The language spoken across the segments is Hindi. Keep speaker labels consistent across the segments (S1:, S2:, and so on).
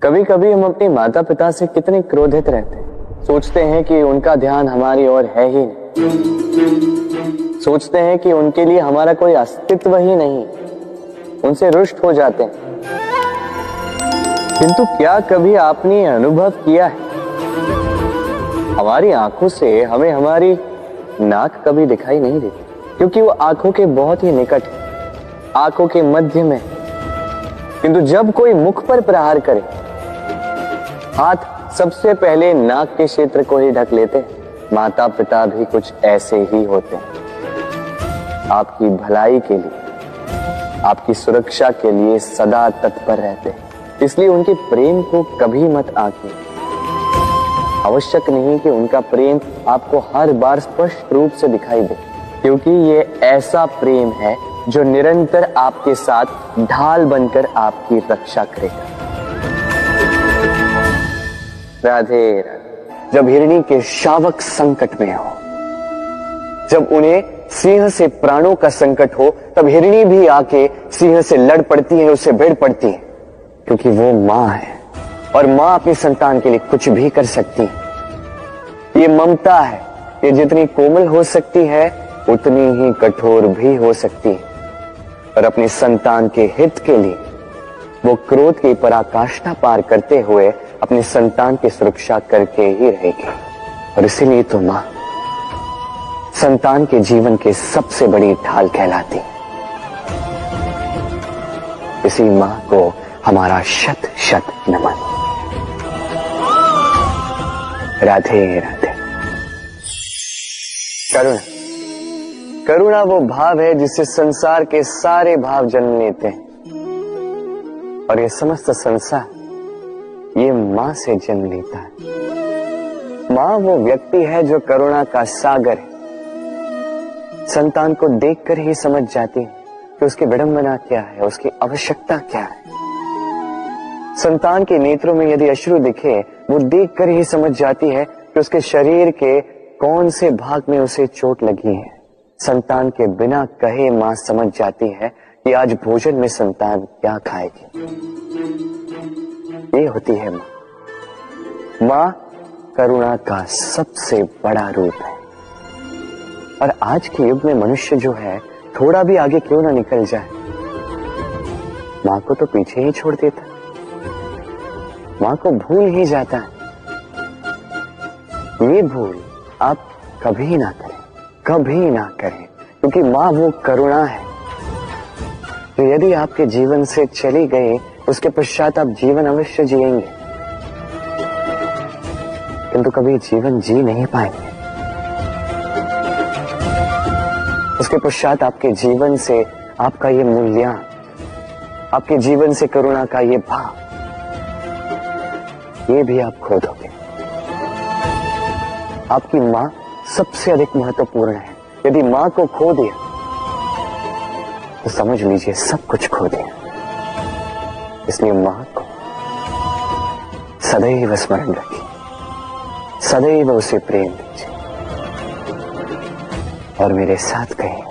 S1: कभी कभी हम अपने माता पिता से कितने क्रोधित रहते हैं। सोचते हैं कि उनका ध्यान हमारी ओर है ही नहीं, सोचते हैं कि उनके लिए हमारा कोई अस्तित्व ही नहीं, उनसे रुष्ट हो जाते हैं। किंतु क्या कभी आपने अनुभव किया है, हमारी आंखों से हमें हमारी नाक कभी दिखाई नहीं देती, क्योंकि वो आंखों के बहुत ही निकट है, आंखों के मध्य में। किंतु जब कोई मुख पर प्रहार करे, हाथ सबसे पहले नाक के क्षेत्र को ही ढक लेते हैं। माता पिता भी कुछ ऐसे ही होते हैं, आपकी भलाई के लिए, आपकी सुरक्षा के लिए सदा तत्पर रहते हैं। इसलिए उनके प्रेम को कभी मत आंकिए। आवश्यक नहीं कि उनका प्रेम आपको हर बार स्पष्ट रूप से दिखाई दे, क्योंकि ये ऐसा प्रेम है जो निरंतर आपके साथ ढाल बनकर आपकी रक्षा करेगा। राधे राधे। जब हिरणी के शावक संकट में हो, जब उन्हें सिंह से प्राणों का संकट हो, तब हिरणी भी आके सिंह से लड़ पड़ती है, उससे भिड़ पड़ती है, क्योंकि वो मां है और मां अपनी संतान के लिए कुछ भी कर सकती है। ये ममता है, ये जितनी कोमल हो सकती है उतनी ही कठोर भी हो सकती है, और अपनी संतान के हित के लिए वो क्रोध की पराकाष्ठा पार करते हुए अपनी संतान की सुरक्षा करके ही रहेगी। और इसीलिए तो मां संतान के जीवन के सबसे बड़ी ढाल कहलाती। इसी मां को हमारा शत शत नमन। राधे राधे। करुणा, करुणा वो भाव है जिससे संसार के सारे भाव जन्म लेते हैं, और ये समस्त संसार ये मां से जन्म लेता है। मां वो व्यक्ति है जो करुणा का सागर है। संतान को देखकर ही समझ जाती है कि उसकी विडंबना क्या है, उसकी आवश्यकता क्या है। संतान के नेत्रों में यदि अश्रु दिखे, वो देखकर ही समझ जाती है कि उसके शरीर के कौन से भाग में उसे चोट लगी है। संतान के बिना कहे मां समझ जाती है कि आज भोजन में संतान क्या खाएगी। ये होती है मां। मां करुणा का सबसे बड़ा रूप है। और आज के युग में मनुष्य जो है, थोड़ा भी आगे क्यों ना निकल जाए, मां को तो पीछे ही छोड़ देता, मां को भूल ही जाता है। ये भूल आप कभी ना करें, कभी ना करें, क्योंकि मां वो करुणा है जो यदि आपके जीवन से चली गई, उसके पश्चात आप जीवन अवश्य जिएंगे, किंतु कभी जीवन जी नहीं पाएंगे। उसके पश्चात आपके जीवन से आपका ये मूल्यांकन, आपके जीवन से करुणा का ये भाव, ये भी आप खो दोगे। आपकी मां सबसे अधिक महत्वपूर्ण है। यदि मां को खो दिया तो समझ लीजिए सब कुछ खो दिया। इसलिए मां को सदैव स्मरण रखिए, सदैव उसे प्रेम दीजिए, और मेरे साथ कहें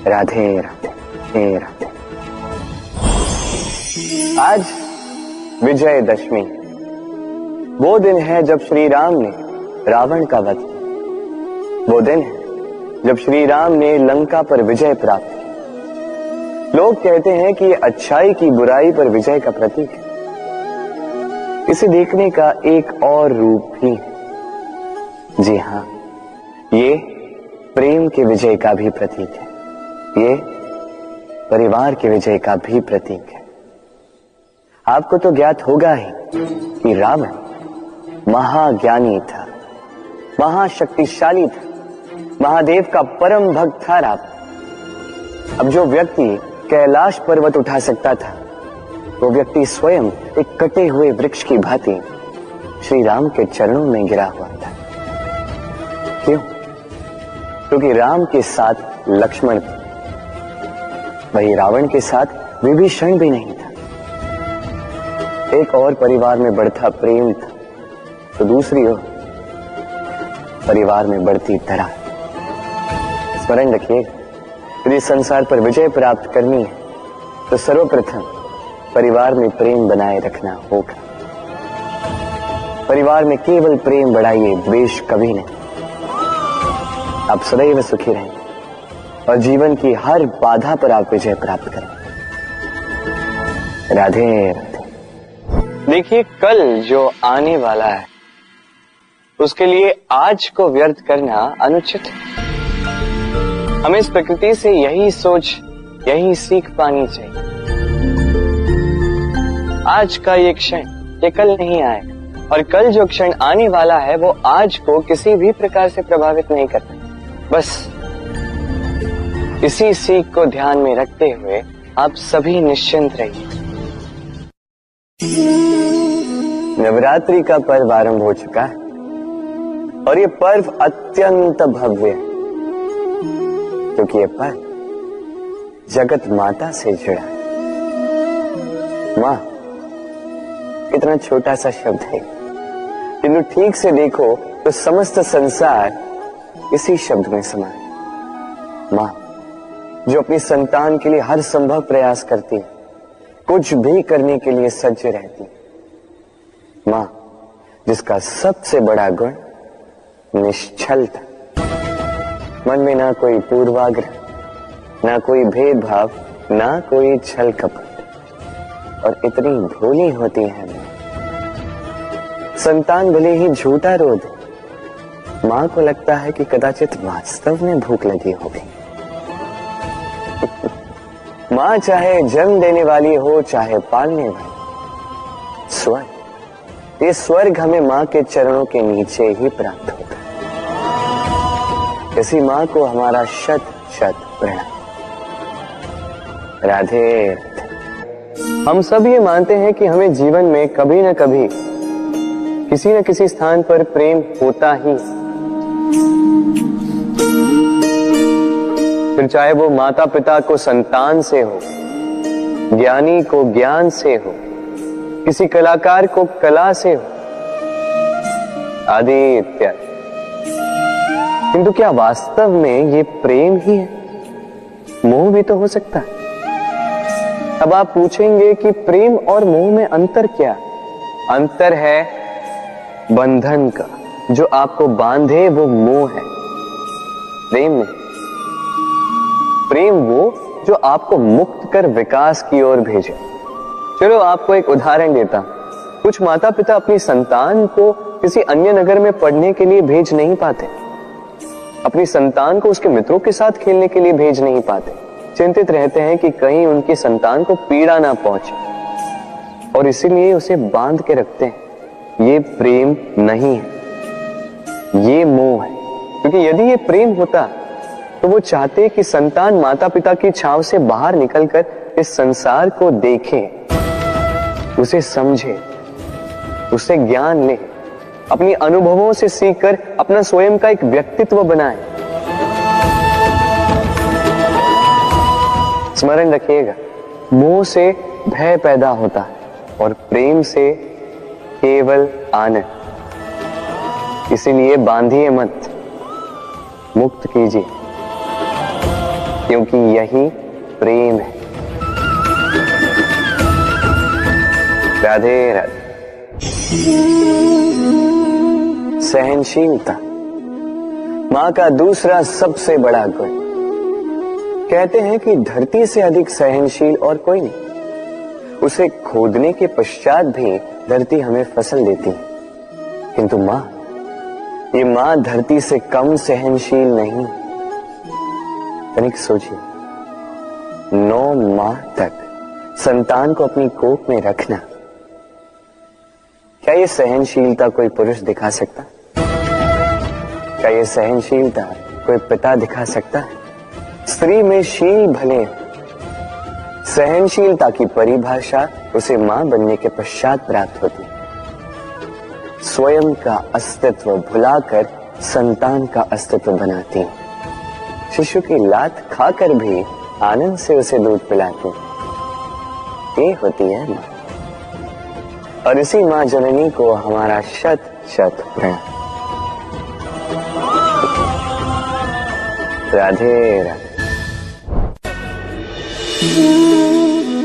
S1: राधे राधे हे राधे। आज विजयदशमी, वो दिन है जब श्री राम ने रावण का वध किया। वो दिन है जब श्री राम ने लंका पर विजय प्राप्त की। लोग कहते हैं कि ये अच्छाई की बुराई पर विजय का प्रतीक है। इसे देखने का एक और रूप भी है। जी हां, ये प्रेम के विजय का भी प्रतीक है, ये परिवार के विजय का भी प्रतीक है। आपको तो ज्ञात होगा ही कि रावण महाज्ञानी था, महाशक्तिशाली था, महादेव का परम भक्त था रावण। अब जो व्यक्ति कैलाश पर्वत उठा सकता था, वो व्यक्ति स्वयं एक कटे हुए वृक्ष की भांति श्री राम के चरणों में गिरा हुआ था। क्यों? क्योंकि राम के साथ लक्ष्मण था, वही रावण के साथ विभीषण भी नहीं था। एक और परिवार में बढ़ता प्रेम था, तो दूसरी ओर परिवार में बढ़ती दरार। स्मरण रखिए, यदि संसार पर विजय प्राप्त करनी है तो सर्वप्रथम परिवार में प्रेम बनाए रखना होगा। परिवार में केवल प्रेम बढ़ाइए, द्वेष कभी नहीं। आप सदैव सुखी रहें और जीवन की हर बाधा पर आप विजय प्राप्त करें। राधे राधे। देखिए, कल जो आने वाला है उसके लिए आज को व्यर्थ करना अनुचित है। हमें इस प्रकृति से यही सोच, यही सीख पानी चाहिए। आज का ये क्षण ये कल नहीं आएगा, और कल जो क्षण आने वाला है वो आज को किसी भी प्रकार से प्रभावित नहीं करता। बस इसी सीख को ध्यान में रखते हुए आप सभी निश्चिंत रहिए। नवरात्रि का पर्व आरंभ हो चुका है और ये पर्व अत्यंत भव्य है, क्योंकि ये पर्व जगत माता से जुड़ा है। मां इतना छोटा सा शब्द है, किंतु ठीक से देखो तो समस्त संसार इसी शब्द में समा है। मां जो अपनी संतान के लिए हर संभव प्रयास करती है, कुछ भी करने के लिए सज्ज रहती है। मां जिसका सबसे बड़ा गुण निश्चलता, मन में ना कोई पूर्वाग्रह, ना कोई भेदभाव, ना कोई छल कपट, और इतनी भोली होती है मां। संतान भले ही झूठा रो दे, मां को लगता है कि कदाचित वास्तव में भूख लगी होगी। मां चाहे जन्म देने वाली हो, चाहे पालने वाली, स्वर्ग, ये स्वर्ग हमें मां के चरणों के नीचे ही प्राप्त होता है। इसी मां को हमारा शत शत प्रणाम। राधे राधे। हम सब ये मानते हैं कि हमें जीवन में कभी न कभी किसी न किसी स्थान पर प्रेम होता ही, फिर चाहे वो माता पिता को संतान से हो, ज्ञानी को ज्ञान से हो, किसी कलाकार को कला से हो, आदि इत्यादि। किंतु क्या वास्तव में ये प्रेम ही है? मोह भी तो हो सकता है। अब आप पूछेंगे कि प्रेम और मोह में अंतर क्या? अंतर है बंधन का। जो आपको बांधे वो मोह है, प्रेम नहीं। प्रेम वो जो आपको मुक्त कर विकास की ओर भेजे। चलो आपको एक उदाहरण देता हूं। कुछ माता पिता अपनी संतान को किसी अन्य नगर में पढ़ने के लिए भेज नहीं पाते, अपनी संतान को उसके मित्रों के साथ खेलने के लिए भेज नहीं पाते। चिंतित रहते हैं कि कहीं उनकी संतान को पीड़ा ना पहुंचे, और इसीलिए उसे बांध के रखते हैं। ये प्रेम नहीं है, ये मोह है। क्योंकि यदि ये प्रेम होता तो वो चाहते कि संतान माता पिता की छाव से बाहर निकलकर इस संसार को देखे, उसे समझे, उससे ज्ञान ले, अपनी अनुभवों से सीखकर अपना स्वयं का एक व्यक्तित्व बनाए। स्मरण रखिएगा, मोह से भय पैदा होता है और प्रेम से केवल आनंद। इसीलिए बांधिए मत, मुक्त कीजिए, क्योंकि यही प्रेम है। राधे राधे। सहनशीलता मां का दूसरा सबसे बड़ा गुण। कहते हैं कि धरती से अधिक सहनशील और कोई नहीं। उसे खोदने के पश्चात भी धरती हमें फसल देती है, किंतु मां, ये मां धरती से कम सहनशील नहीं। तनिक सोचिए, 9 माह तक संतान को अपनी कोख में रखना, क्या ये सहनशीलता कोई पुरुष दिखा सकता? क्या ये सहनशीलता कोई पिता दिखा सकता है? स्त्री में शील भले, सहनशीलता की परिभाषा उसे मां बनने के पश्चात प्राप्त होती है। स्वयं का अस्तित्व भुलाकर संतान का अस्तित्व बनाती है। शिशु की लात खाकर भी आनंद से उसे दूध पिलाती है। ये होती है मां, और इसी मां जननी को हमारा शत शत प्रणाम। राधे राधे।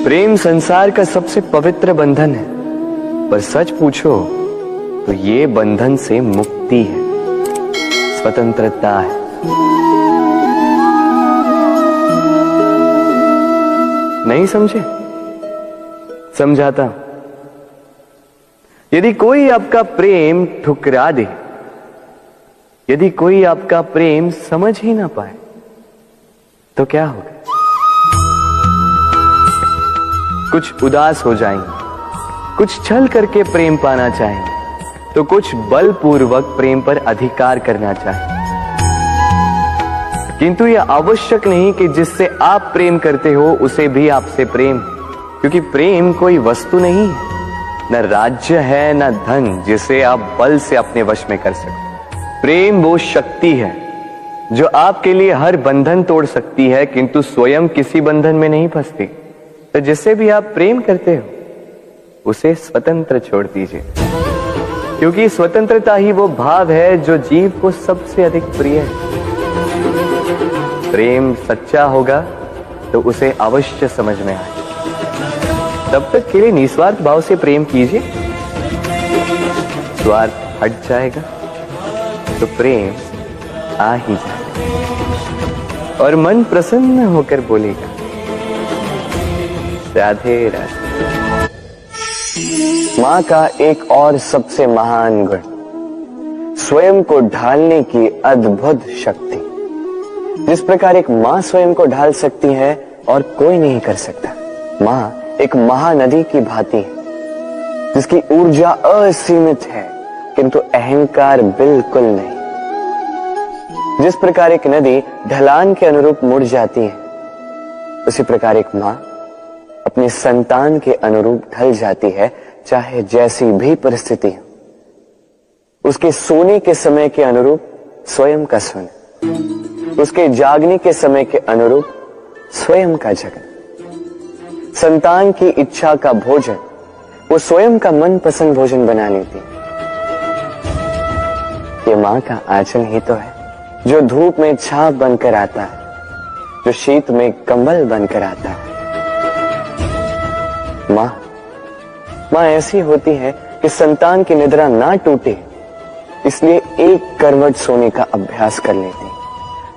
S1: प्रेम संसार का सबसे पवित्र बंधन है, पर सच पूछो तो ये बंधन से मुक्ति है, स्वतंत्रता है। नहीं समझे? समझाता हूं। यदि कोई आपका प्रेम ठुकरा दे, यदि कोई आपका प्रेम समझ ही ना पाए, तो क्या होगा? कुछ उदास हो जाएंगे, कुछ छल करके प्रेम पाना चाहेंगे, तो कुछ बलपूर्वक प्रेम पर अधिकार करना चाहेंगे। किंतु यह आवश्यक नहीं कि जिससे आप प्रेम करते हो उसे भी आपसे प्रेम, क्योंकि प्रेम कोई वस्तु नहीं है, न राज्य है, न धन जिसे आप बल से अपने वश में कर सको। प्रेम वो शक्ति है जो आपके लिए हर बंधन तोड़ सकती है, किंतु स्वयं किसी बंधन में नहीं फंसती। तो जिससे भी आप प्रेम करते हो उसे स्वतंत्र छोड़ दीजिए, क्योंकि स्वतंत्रता ही वो भाव है जो जीव को सबसे अधिक प्रिय है। प्रेम सच्चा होगा तो उसे अवश्य समझ में आए। तब तक के लिए निस्वार्थ भाव से प्रेम कीजिए, स्वार्थ हट जाएगा तो प्रेम आ ही जाएगा और मन प्रसन्न होकर बोलेगा, राधे राधे। मां का एक और सबसे महान गुण, स्वयं को ढालने की अद्भुत शक्ति। जिस प्रकार एक मां स्वयं को ढाल सकती है और कोई नहीं कर सकता। मां एक महानदी की भांति है, जिसकी ऊर्जा असीमित है, किंतु अहंकार बिल्कुल नहीं। जिस प्रकार एक नदी ढलान के अनुरूप मुड़ जाती है, उसी प्रकार एक मां अपने संतान के अनुरूप ढल जाती है, चाहे जैसी भी परिस्थिति हो। उसके सोने के समय के अनुरूप स्वयं का सोना, उसके जागने के समय के अनुरूप स्वयं का जगना। संतान की इच्छा का भोजन वो स्वयं का मनपसंद भोजन बना लेती है। ये मां का आंचल ही तो है, जो धूप में छाप बनकर आता है, जो शीत में कंबल बनकर आता है। मां ऐसी होती है कि संतान की निद्रा ना टूटे, इसलिए एक करवट सोने का अभ्यास कर लेती है,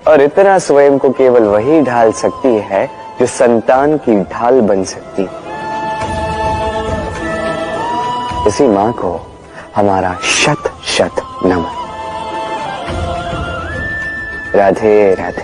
S1: और इतना स्वयं को केवल वही ढाल सकती है जो संतान की ढाल बन सकती है। इसी मां को हमारा शत शत नमन। राधे राधे।